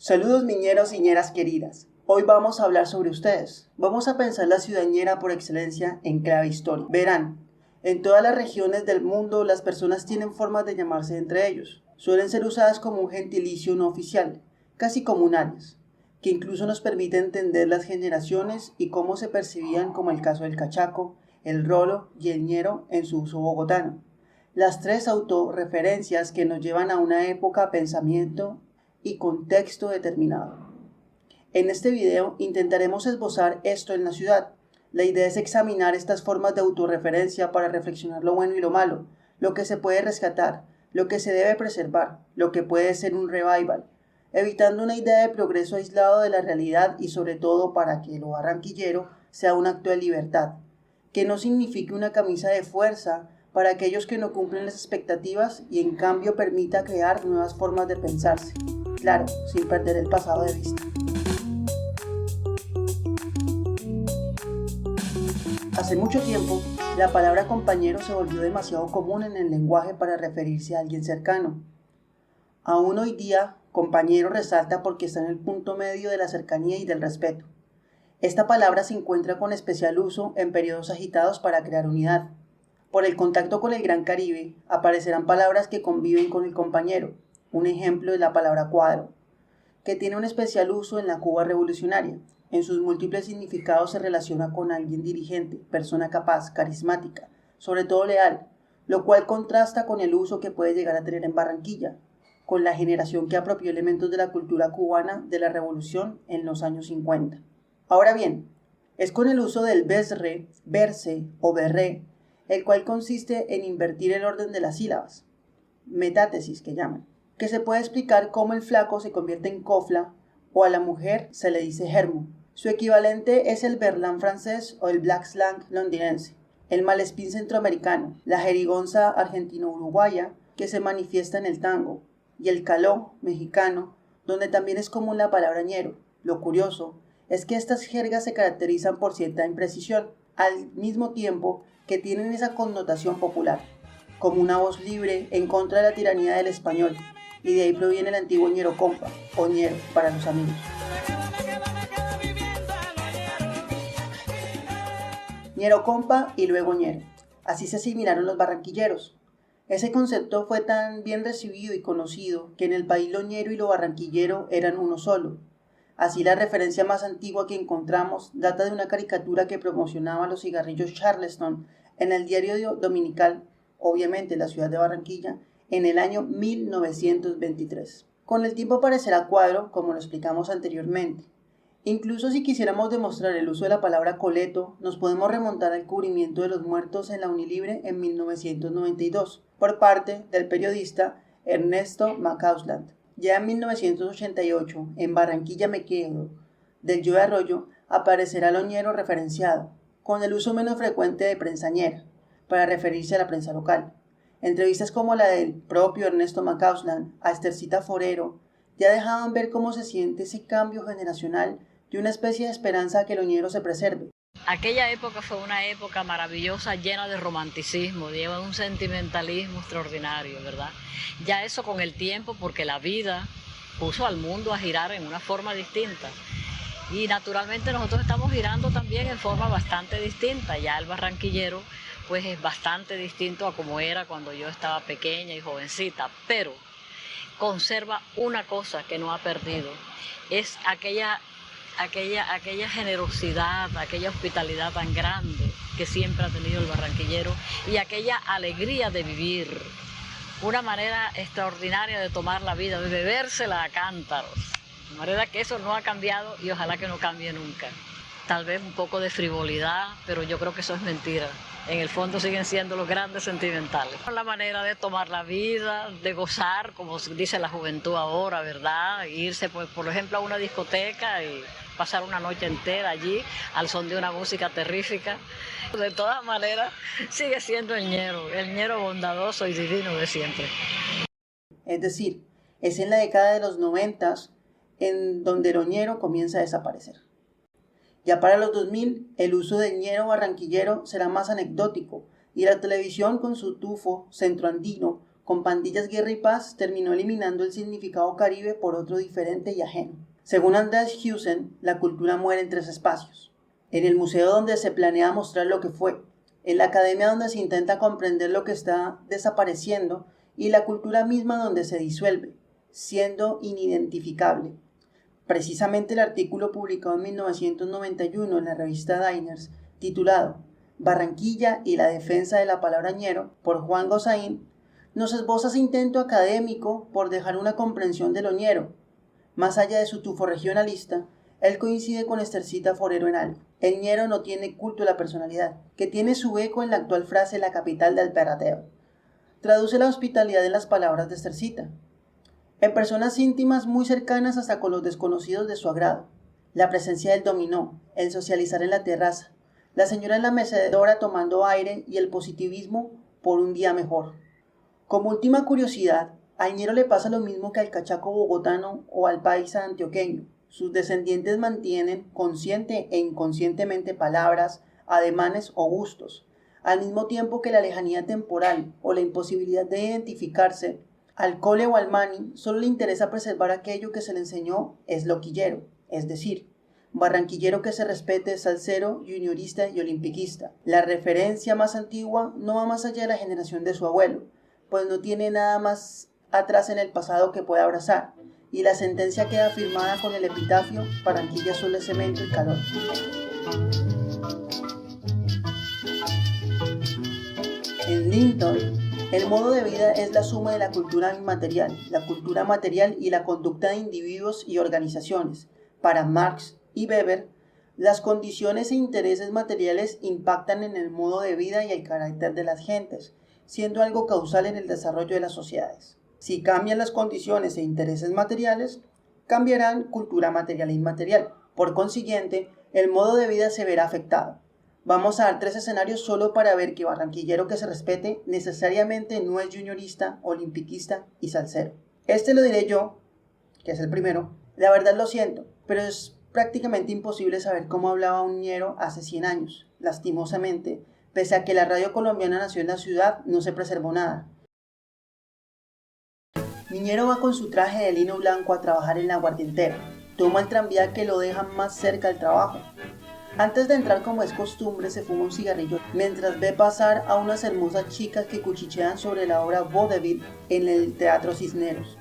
Saludos ñeros y ñeras queridas. Hoy vamos a hablar sobre ustedes. Vamos a pensar la ciudad ñera por excelencia en clave histórica. Verán, en todas las regiones del mundo las personas tienen formas de llamarse entre ellos. Suelen ser usadas como un gentilicio no oficial, casi comunales, que incluso nos permite entender las generaciones y cómo se percibían, como el caso del cachaco, el rolo y el ñero en su uso bogotano. Las tres autorreferencias que nos llevan a una época, pensamiento y contexto determinado. En este video intentaremos esbozar esto en la ciudad. La idea es examinar estas formas de autorreferencia para reflexionar lo bueno y lo malo, lo que se puede rescatar, lo que se debe preservar, lo que puede ser un revival, evitando una idea de progreso aislado de la realidad y sobre todo para que lo barranquillero sea un acto de libertad, que no signifique una camisa de fuerza para aquellos que no cumplen las expectativas y en cambio permita crear nuevas formas de pensarse, claro, sin perder el pasado de vista. Hace mucho tiempo, la palabra compañero se volvió demasiado común en el lenguaje para referirse a alguien cercano. Aún hoy día, compañero resalta porque está en el punto medio de la cercanía y del respeto. Esta palabra se encuentra con especial uso en periodos agitados para crear unidad. Por el contacto con el Gran Caribe, aparecerán palabras que conviven con el compañero. Un ejemplo es la palabra cuadro, que tiene un especial uso en la Cuba revolucionaria. En sus múltiples significados se relaciona con alguien dirigente, persona capaz, carismática, sobre todo leal, lo cual contrasta con el uso que puede llegar a tener en Barranquilla, con la generación que apropió elementos de la cultura cubana de la revolución en los años 50. Ahora bien, es con el uso del besre, verse o berré, el cual consiste en invertir el orden de las sílabas, metátesis que llaman, que se puede explicar cómo el flaco se convierte en cofla o a la mujer se le dice germo. Su equivalente es el berlán francés o el black slang londinense, el malespín centroamericano, la jerigonza argentino-uruguaya que se manifiesta en el tango y el caló mexicano, donde también es común la palabra ñero. Lo curioso es que estas jergas se caracterizan por cierta imprecisión, al mismo tiempo que tienen esa connotación popular, como una voz libre en contra de la tiranía del español, y de ahí proviene el antiguo ñero compa, o ñero para los amigos. Ñero compa y luego ñero. Así se asimilaron los barranquilleros. Ese concepto fue tan bien recibido y conocido que en el país lo ñero y lo barranquillero eran uno solo. Así la referencia más antigua que encontramos data de una caricatura que promocionaba los cigarrillos Charleston en el diario dominical, obviamente la ciudad de Barranquilla, en el año 1923. Con el tiempo aparecerá cuadro, como lo explicamos anteriormente. Incluso si quisiéramos demostrar el uso de la palabra coleto, nos podemos remontar al cubrimiento de los muertos en la Unilibre en 1992, por parte del periodista Ernesto Macausland. Ya en 1988, en Barranquilla me quedo, del Yo de Arroyo, aparecerá lo ñero referenciado, con el uso menos frecuente de prensañera, para referirse a la prensa local. Entrevistas como la del propio Ernesto Macausland a Estercita Forero ya dejaban ver cómo se siente ese cambio generacional y una especie de esperanza a que lo ñero se preserve. Aquella época fue una época maravillosa, llena de romanticismo, llena de un sentimentalismo extraordinario, ¿verdad? Ya eso con el tiempo, porque la vida puso al mundo a girar en una forma distinta. Y naturalmente nosotros estamos girando también en forma bastante distinta. Ya el barranquillero pues es bastante distinto a como era cuando yo estaba pequeña y jovencita, pero conserva una cosa que no ha perdido, es aquella generosidad, aquella hospitalidad tan grande que siempre ha tenido el barranquillero y aquella alegría de vivir, una manera extraordinaria de tomar la vida, de bebérsela a cántaros, de manera que eso no ha cambiado y ojalá que no cambie nunca. Tal vez un poco de frivolidad, pero yo creo que eso es mentira. En el fondo siguen siendo los grandes sentimentales. La manera de tomar la vida, de gozar, como dice la juventud ahora, ¿verdad? Irse, pues, por ejemplo, a una discoteca y pasar una noche entera allí al son de una música terrífica. De todas maneras, sigue siendo el ñero bondadoso y divino de siempre. Es decir, es en la década de los 90 en donde lo ñero comienza a desaparecer. Ya para los 2000, el uso del ñero barranquillero será más anecdótico y la televisión con su tufo centroandino Con Pandillas, Guerra y Paz terminó eliminando el significado caribe por otro diferente y ajeno. Según Andreas Husen, la cultura muere en 3 espacios. En el museo, donde se planea mostrar lo que fue, en la academia, donde se intenta comprender lo que está desapareciendo, y la cultura misma, donde se disuelve, siendo inidentificable. Precisamente el artículo publicado en 1991 en la revista Diners, titulado Barranquilla y la defensa de la palabra ñero, por Juan Gosaín, nos esboza ese intento académico por dejar una comprensión de lo ñero. Más allá de su tufo regionalista, él coincide con Estercita Forero en algo. El ñero no tiene culto a la personalidad, que tiene su eco en la actual frase «la capital del perrateo». Traduce la hospitalidad en las palabras de Estercita. En personas íntimas muy cercanas hasta con los desconocidos de su agrado. La presencia del dominó, el socializar en la terraza, la señora en la mecedora tomando aire y el positivismo por un día mejor. Como última curiosidad, al ñero le pasa lo mismo que al cachaco bogotano o al paisa antioqueño. Sus descendientes mantienen consciente e inconscientemente palabras, ademanes o gustos, al mismo tiempo que la lejanía temporal o la imposibilidad de identificarse. Al cole o al mani solo le interesa preservar aquello que se le enseñó es loquillero, es decir, barranquillero que se respete, salsero, juniorista y olimpiquista. La referencia más antigua no va más allá de la generación de su abuelo, pues no tiene nada más atrás en el pasado que pueda abrazar, y la sentencia queda firmada con el epitafio Barranquilla solo es cemento y calor. En Linton, el modo de vida es la suma de la cultura inmaterial, la cultura material y la conducta de individuos y organizaciones. Para Marx y Weber, las condiciones e intereses materiales impactan en el modo de vida y el carácter de las gentes, siendo algo causal en el desarrollo de las sociedades. Si cambian las condiciones e intereses materiales, cambiarán cultura material e inmaterial. Por consiguiente, el modo de vida se verá afectado. Vamos a dar 3 escenarios solo para ver que barranquillero que se respete necesariamente no es juniorista, olimpiquista y salsero. Este lo diré yo, que es el primero. La verdad lo siento, pero es prácticamente imposible saber cómo hablaba un ñero hace 100 años. Lastimosamente, pese a que la radio colombiana nació en la ciudad, no se preservó nada. Mi ñero va con su traje de lino blanco a trabajar en la aguardientera. Toma el tranvía que lo deja más cerca del trabajo. Antes de entrar, como es costumbre, se fuma un cigarrillo mientras ve pasar a unas hermosas chicas que cuchichean sobre la obra Vaudeville en el Teatro Cisneros.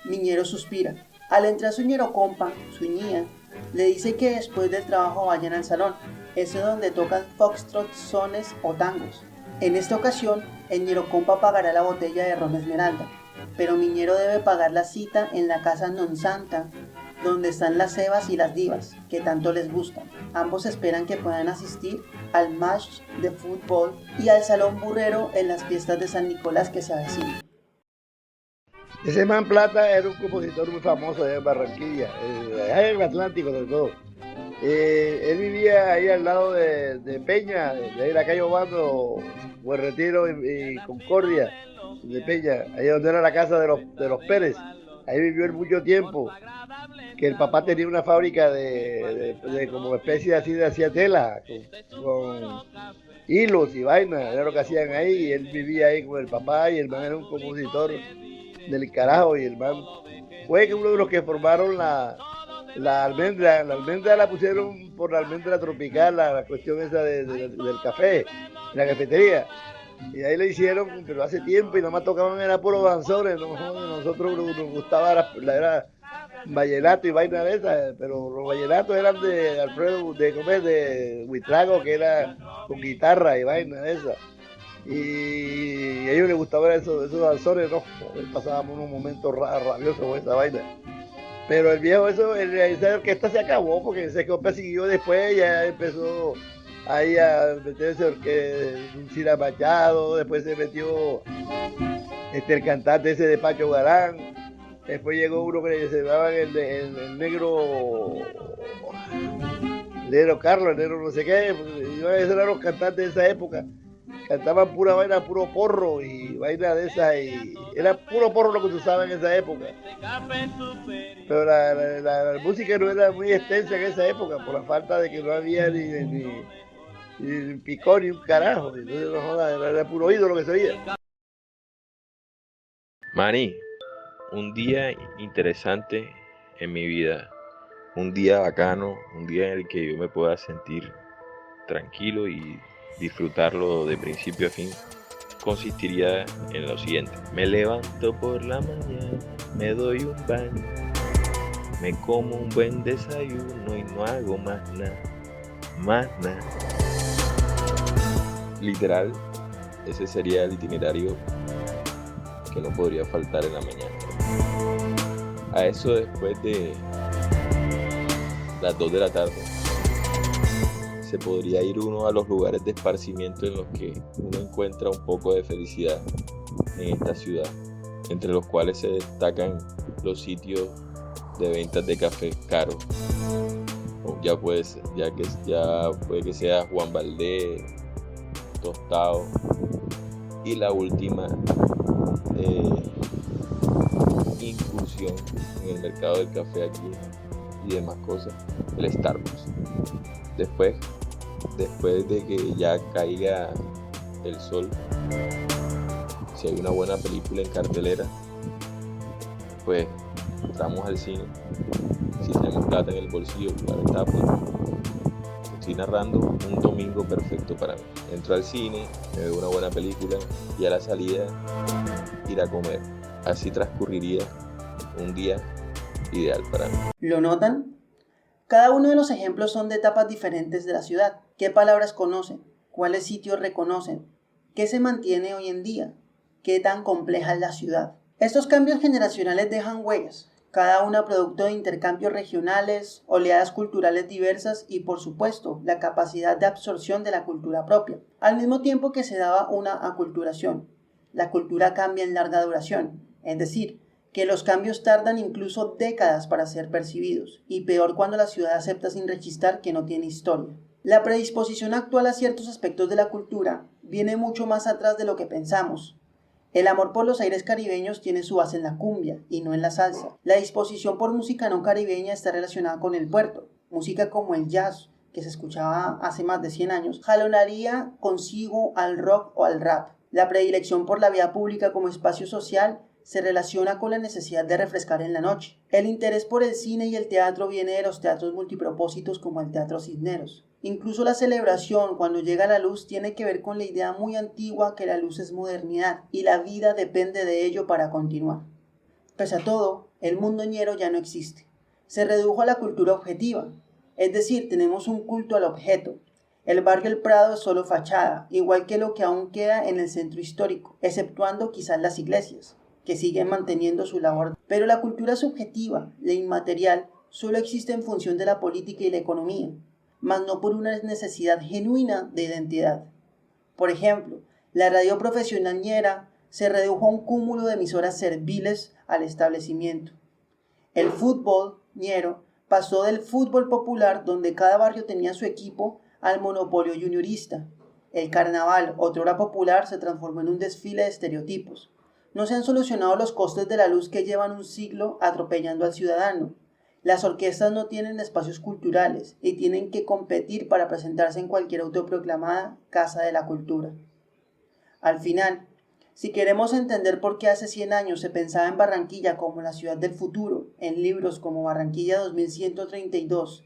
Mi ñero suspira. Al entrar su ñero compa, su ñía, le dice que después del trabajo vayan al salón, ese donde tocan foxtrot, sones o tangos. En esta ocasión, el ñero compa pagará la botella de ron Esmeralda, pero mi ñero debe pagar la cita en la casa non santa, donde están las cebas y las divas, que tanto les gustan. Ambos esperan que puedan asistir al match de fútbol y al salón burrero en las fiestas de San Nicolás que se avecinan. Ese man Plata era un compositor muy famoso allá en Barranquilla, allá en el Atlántico sobre todo. Él vivía ahí al lado de Peña, de ahí la calle Obando, Buen Retiro y Concordia, de Peña, ahí donde era la casa de los Pérez. Ahí vivió él mucho tiempo, que el papá tenía una fábrica de como especie así de hacía tela, con hilos y vainas, era lo que hacían ahí, y él vivía ahí con el papá, y el man era un compositor del carajo, y el man fue uno de los que formaron la almendra. La almendra la pusieron por la almendra tropical, la cuestión esa del café, la cafetería. Y ahí le hicieron, pero hace tiempo, y nada más tocaban era puro danzores, ¿no? Nosotros nos gustaba era vallenato y vaina de esas, pero los vallenatos eran de Alfredo, de Huitrago, que era con guitarra y vaina de esas. Y a ellos les gustaba esos danzores, ¿no? Pasábamos unos momentos rabiosos con esa vaina. Pero el viejo, esa orquesta se acabó, porque ese compa siguió después, ya empezó ahí a meterse un Cira Machado, después se metió el cantante ese de Pacho Galán, después llegó uno que se llamaban el negro Carlos, el negro no sé qué, esos eran los cantantes de esa época, cantaban pura vaina, puro porro y vaina de esas, y era puro porro lo que se usaba en esa época. Pero la música no era muy extensa en esa época, por la falta de que no había ni picón ni un carajo, entonces no joda, era puro oído lo que se oía. Manny, un día interesante en mi vida, un día bacano, un día en el que yo me pueda sentir tranquilo y disfrutarlo de principio a fin, consistiría en lo siguiente. Me levanto por la mañana, me doy un baño, me como un buen desayuno y no hago más nada, más nada. Literal, ese sería el itinerario que no podría faltar en la mañana. A eso después de las 2 de la tarde, se podría ir uno a los lugares de esparcimiento en los que uno encuentra un poco de felicidad en esta ciudad, entre los cuales se destacan los sitios de ventas de café caros. Ya puede que sea Juan Valdez, Tostado, y la última incursión en el mercado del café aquí y demás cosas, el Starbucks. Después de que ya caiga el sol, si hay una buena película en cartelera, pues entramos al cine. Si tenemos plata en el bolsillo, claro está, pues estoy narrando un domingo perfecto para mí. Entro al cine, me veo una buena película y a la salida ir a comer. Así transcurriría un día ideal para mí. ¿Lo notan? Cada uno de los ejemplos son de etapas diferentes de la ciudad. ¿Qué palabras conocen? ¿Cuáles sitios reconocen? ¿Qué se mantiene hoy en día? ¿Qué tan compleja es la ciudad? Estos cambios generacionales dejan huellas, cada una producto de intercambios regionales, oleadas culturales diversas y, por supuesto, la capacidad de absorción de la cultura propia, al mismo tiempo que se daba una aculturación. La cultura cambia en larga duración, es decir, que los cambios tardan incluso décadas para ser percibidos, y peor cuando la ciudad acepta sin rechistar que no tiene historia. La predisposición actual a ciertos aspectos de la cultura viene mucho más atrás de lo que pensamos. El amor por los aires caribeños tiene su base en la cumbia y no en la salsa. La disposición por música no caribeña está relacionada con el puerto. Música como el jazz, que se escuchaba hace más de 100 años, jalonaría consigo al rock o al rap. La predilección por la vía pública como espacio social se relaciona con la necesidad de refrescar en la noche. El interés por el cine y el teatro viene de los teatros multipropósitos como el Teatro Cisneros. Incluso la celebración cuando llega la luz tiene que ver con la idea muy antigua que la luz es modernidad y la vida depende de ello para continuar. Pese a todo, el mundo ñero ya no existe. Se redujo a la cultura objetiva, es decir, tenemos un culto al objeto. El barrio El Prado es solo fachada, igual que lo que aún queda en el centro histórico, exceptuando quizás las iglesias, que siguen manteniendo su labor. Pero la cultura subjetiva, la inmaterial, solo existe en función de la política y la economía, mas no por una necesidad genuina de identidad. Por ejemplo, la radio profesional ñera se redujo a un cúmulo de emisoras serviles al establecimiento. El fútbol ñero pasó del fútbol popular, donde cada barrio tenía su equipo, al monopolio juniorista. El carnaval, otrora popular, se transformó en un desfile de estereotipos. No se han solucionado los costes de la luz que llevan un siglo atropellando al ciudadano. Las orquestas no tienen espacios culturales y tienen que competir para presentarse en cualquier autoproclamada casa de la cultura. Al final, si queremos entender por qué hace 100 años se pensaba en Barranquilla como la ciudad del futuro, en libros como Barranquilla 2132,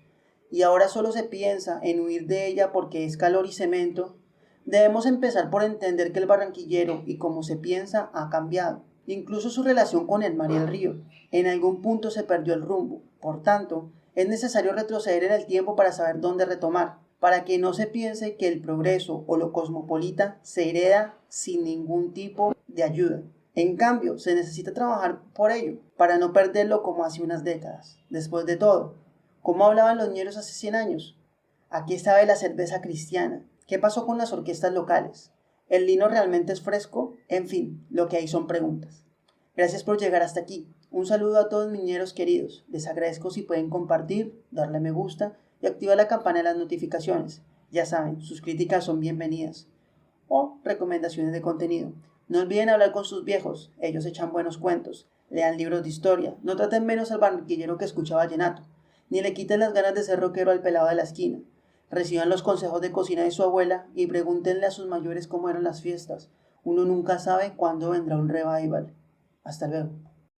y ahora solo se piensa en huir de ella porque es calor y cemento, debemos empezar por entender que el barranquillero y como se piensa ha cambiado. Incluso su relación con el mar y el río. En algún punto se perdió el rumbo. Por tanto, es necesario retroceder en el tiempo para saber dónde retomar, para que no se piense que el progreso o lo cosmopolita se hereda sin ningún tipo de ayuda. En cambio, se necesita trabajar por ello, para no perderlo como hace unas décadas. Después de todo, ¿cómo hablaban los ñeros hace 100 años? Aquí estaba la cerveza cristiana. ¿Qué pasó con las orquestas locales? ¿El lino realmente es fresco? En fin, lo que hay son preguntas. Gracias por llegar hasta aquí. Un saludo a todos mis ñeros queridos. Les agradezco si pueden compartir, darle me gusta y activar la campana de las notificaciones. Ya saben, sus críticas son bienvenidas. O recomendaciones de contenido. No olviden hablar con sus viejos. Ellos echan buenos cuentos. Lean libros de historia. No traten menos al barranquillero que escucha vallenato. Ni le quiten las ganas de ser rockero al pelado de la esquina. Reciban los consejos de cocina de su abuela y pregúntenle a sus mayores cómo eran las fiestas. Uno nunca sabe cuándo vendrá un revival. Hasta luego.